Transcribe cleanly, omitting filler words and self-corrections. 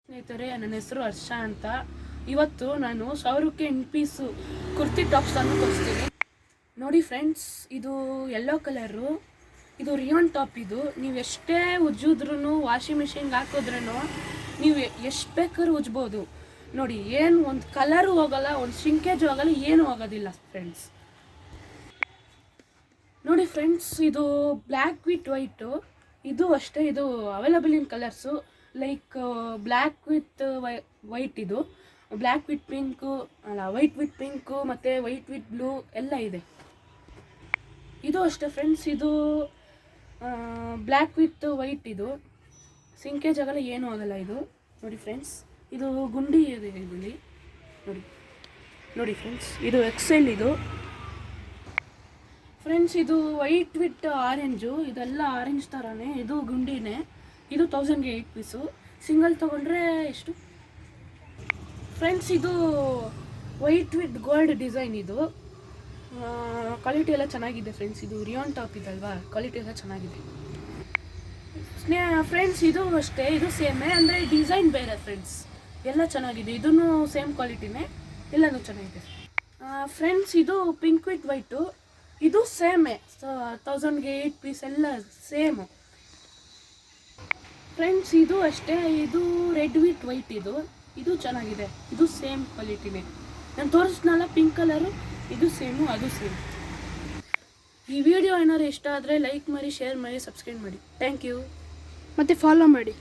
ಸ್ನೇಹಿತರೆ, ನನ್ನ ಹೆಸರು ಹರ್ಷ ಅಂತ. ಇವತ್ತು ನಾನು 1000ಕ್ಕೆ 8 ಪೀಸು ಕುರ್ತಿ ಟಾಪ್ಸನ್ನು ತೋರಿಸ್ತೀನಿ. ನೋಡಿ ಫ್ರೆಂಡ್ಸ್, ಇದು ಯೆಲ್ಲೋ ಕಲರು, ಇದು ರಿಯಾನ್ ಟಾಪ್. ಇದು ನೀವು ಎಷ್ಟೇ ಉಜ್ಜಿದ್ರೂ, ವಾಷಿಂಗ್ ಮಿಷಿನ್ಗೆ ಹಾಕಿದ್ರೂ ನೀವು ಎಷ್ಟು ಬೇಕಾದ್ರೂ ಉಜ್ಬೋದು. ನೋಡಿ, ಏನು ಒಂದು ಕಲರು ಹೋಗಲ್ಲ, ಒಂದು ಶಿಂಕೇಜ್ ಹೋಗಲ್ಲ, ಏನೂ ಆಗೋದಿಲ್ಲ ಫ್ರೆಂಡ್ಸ್. ನೋಡಿ ಫ್ರೆಂಡ್ಸ್, ಇದು ಬ್ಲ್ಯಾಕ್ ವಿತ್ ವೈಟು. ಇದು ಅಷ್ಟೇ, ಇದು available in colours. Like black with white, ಇದು ಬ್ಲ್ಯಾಕ್ ವಿತ್ ಪಿಂಕು, ಅಲ್ಲ ವೈಟ್ ವಿತ್ ಪಿಂಕು, ಮತ್ತು ವೈಟ್ ವಿತ್ ಬ್ಲೂ ಎಲ್ಲ ಇದೆ. ಇದು ಅಷ್ಟೇ ಫ್ರೆಂಡ್ಸ್, ಇದು ಬ್ಲ್ಯಾಕ್ ವಿತ್ ವೈಟ್. ಇದು ಸಿಂಕೇಜ್ ಆಗಲ್ಲ, ಏನೂ ಆಗಲ್ಲ. ಇದು ನೋಡಿ ಫ್ರೆಂಡ್ಸ್, ಇದು ಗುಂಡಿ ಇದೆ ಇಲ್ಲಿ. ನೋಡಿ ಫ್ರೆಂಡ್ಸ್, ಇದು ಎಕ್ಸೆಲ್. ಇದು ಫ್ರೆಂಡ್ಸ್, ಇದು ವೈಟ್ ವಿತ್ ಆರೆಂಜು. ಇದೆಲ್ಲ ಆರೆಂಜ್ ಥರನೇ, ಇದು ಗುಂಡಿನೇ. ಇದು 1000ಗೆ 8 ಪೀಸು. ಸಿಂಗಲ್ ತೊಗೊಂಡ್ರೆ ಎಷ್ಟು ಫ್ರೆಂಡ್ಸ್? ಇದು ವೈಟ್ ವಿತ್ ಗೋಲ್ಡ್ ಡಿಸೈನ್. ಇದು ಕ್ವಾಲಿಟಿ ಎಲ್ಲ ಚೆನ್ನಾಗಿದೆ ಫ್ರೆಂಡ್ಸ್. ಇದು ರಿಯಾನ್ ಟಾಪ್ ಇದಲ್ವಾ, ಕ್ವಾಲಿಟಿ ಎಲ್ಲ ಚೆನ್ನಾಗಿದೆ ಫ್ರೆಂಡ್ಸ್. ಇದು ಅಷ್ಟೇ, ಇದು ಸೇಮೇ, ಅಂದರೆ ಡಿಸೈನ್ ಬೇರೆ ಫ್ರೆಂಡ್ಸ್. ಎಲ್ಲ ಚೆನ್ನಾಗಿದೆ, ಇದೂ ಸೇಮ್ ಕ್ವಾಲಿಟಿನೇ, ಎಲ್ಲನೂ ಚೆನ್ನಾಗಿದೆ ಫ್ರೆಂಡ್ಸ್. ಇದು ಪಿಂಕ್ ವಿತ್ ವೈಟು, ಇದು ಸೇಮೇ. 1000ಗೆ 8 ಪೀಸ್ ಎಲ್ಲ ಸೇಮು ಫ್ರೆಂಡ್ಸ್. ಇದು ಅಷ್ಟೇ, ಇದು ರೆಡ್ ವಿತ್ ವೈಟ್. ಇದು ಚೆನ್ನಾಗಿದೆ, ಇದು ಸೇಮ್ ಕ್ವಾಲಿಟಿನೇ. ನಾನು ತೋರಿಸ್ನಲ್ಲ ಪಿಂಕ್ ಕಲರು, ಇದು ಸೇಮು, ಅದು ಸೇಮ್. ಈ ವಿಡಿಯೋ ಏನಾದ್ರು ಇಷ್ಟ ಆದರೆ ಲೈಕ್ ಮಾಡಿ, ಶೇರ್ ಮಾಡಿ, ಸಬ್ಸ್ಕ್ರೈಬ್ ಮಾಡಿ. Thank you. ಮತ್ತು ಫಾಲೋ ಮಾಡಿ.